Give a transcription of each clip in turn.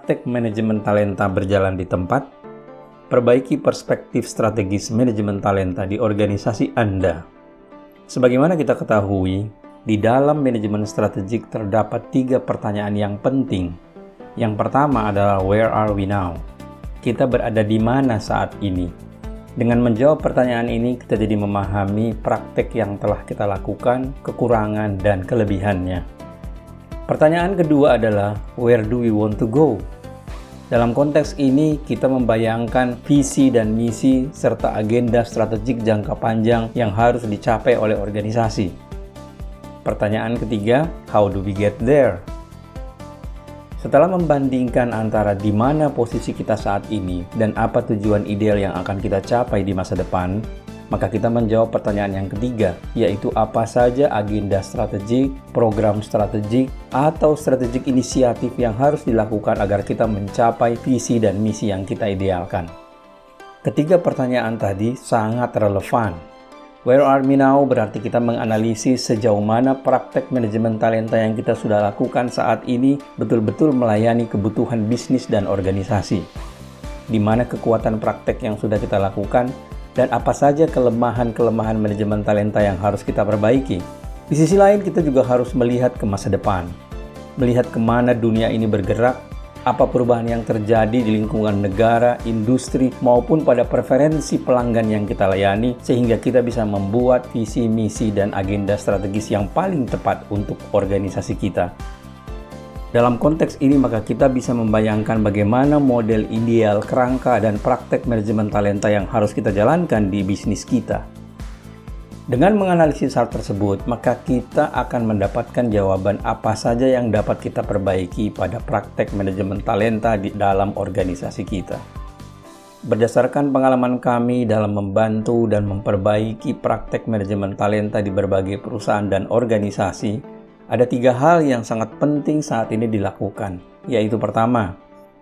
praktek manajemen talenta berjalan di tempat, perbaiki perspektif strategis manajemen talenta di organisasi Anda. Sebagaimana kita ketahui, di dalam manajemen strategik terdapat 3 pertanyaan yang penting. Yang pertama adalah where are we now? Kita berada di mana saat ini? Dengan menjawab pertanyaan ini, kita jadi memahami praktek yang telah kita lakukan, kekurangan dan kelebihannya. Pertanyaan kedua adalah where do we want to go? Dalam konteks ini, kita membayangkan visi dan misi serta agenda strategik jangka panjang yang harus dicapai oleh organisasi. Pertanyaan ketiga, how do we get there? Setelah membandingkan antara di mana posisi kita saat ini dan apa tujuan ideal yang akan kita capai di masa depan, maka kita menjawab pertanyaan yang ketiga, yaitu apa saja agenda strategik, program strategik, atau strategik inisiatif yang harus dilakukan agar kita mencapai visi dan misi yang kita idealkan. Ketiga pertanyaan tadi sangat relevan. Where are we now berarti kita menganalisis sejauh mana praktek manajemen talenta yang kita sudah lakukan saat ini betul-betul melayani kebutuhan bisnis dan organisasi. Di mana kekuatan praktek yang sudah kita lakukan, dan apa saja kelemahan-kelemahan manajemen talenta yang harus kita perbaiki. Di sisi lain, kita juga harus melihat ke masa depan. Melihat kemana dunia ini bergerak, apa perubahan yang terjadi di lingkungan negara, industri, maupun pada preferensi pelanggan yang kita layani, sehingga kita bisa membuat visi, misi, dan agenda strategis yang paling tepat untuk organisasi kita. Dalam konteks ini, maka kita bisa membayangkan bagaimana model ideal, kerangka, dan praktek manajemen talenta yang harus kita jalankan di bisnis kita. Dengan menganalisis hal tersebut, maka kita akan mendapatkan jawaban apa saja yang dapat kita perbaiki pada praktek manajemen talenta di dalam organisasi kita. Berdasarkan pengalaman kami dalam membantu dan memperbaiki praktek manajemen talenta di berbagai perusahaan dan organisasi, ada 3 hal yang sangat penting saat ini dilakukan, yaitu pertama,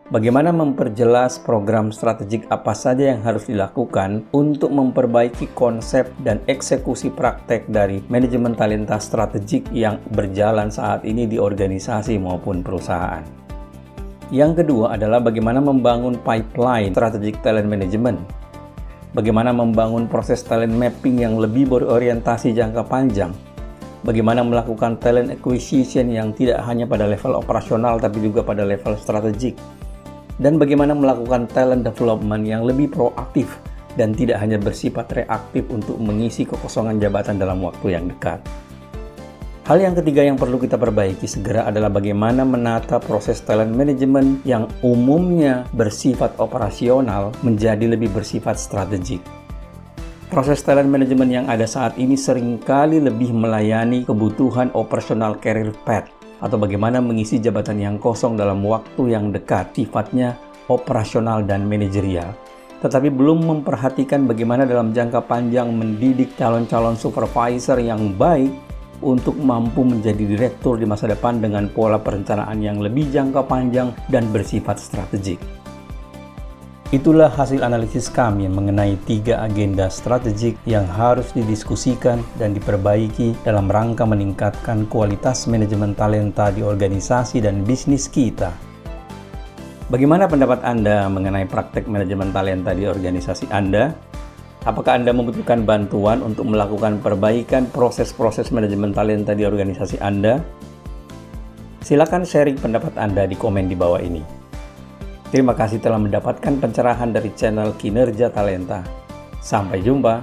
bagaimana memperjelas program strategik apa saja yang harus dilakukan untuk memperbaiki konsep dan eksekusi praktek dari manajemen talenta strategik yang berjalan saat ini di organisasi maupun perusahaan. Yang kedua adalah bagaimana membangun pipeline strategic talent management. Bagaimana membangun proses talent mapping yang lebih berorientasi jangka panjang. Bagaimana melakukan talent acquisition yang tidak hanya pada level operasional tapi juga pada level strategik. Dan bagaimana melakukan talent development yang lebih proaktif dan tidak hanya bersifat reaktif untuk mengisi kekosongan jabatan dalam waktu yang dekat. Hal yang ketiga yang perlu kita perbaiki segera adalah bagaimana menata proses talent management yang umumnya bersifat operasional menjadi lebih bersifat strategik. Proses talent management yang ada saat ini seringkali lebih melayani kebutuhan operasional career path atau bagaimana mengisi jabatan yang kosong dalam waktu yang dekat, sifatnya operasional dan manajerial. Tetapi belum memperhatikan bagaimana dalam jangka panjang mendidik calon-calon supervisor yang baik untuk mampu menjadi direktur di masa depan dengan pola perencanaan yang lebih jangka panjang dan bersifat strategik. Itulah hasil analisis kami mengenai 3 agenda strategik yang harus didiskusikan dan diperbaiki dalam rangka meningkatkan kualitas manajemen talenta di organisasi dan bisnis kita. Bagaimana pendapat Anda mengenai praktek manajemen talenta di organisasi Anda? Apakah Anda membutuhkan bantuan untuk melakukan perbaikan proses-proses manajemen talenta di organisasi Anda? Silakan sharing pendapat Anda di komen di bawah ini. Terima kasih telah mendapatkan pencerahan dari channel Kinerja Talenta. Sampai jumpa.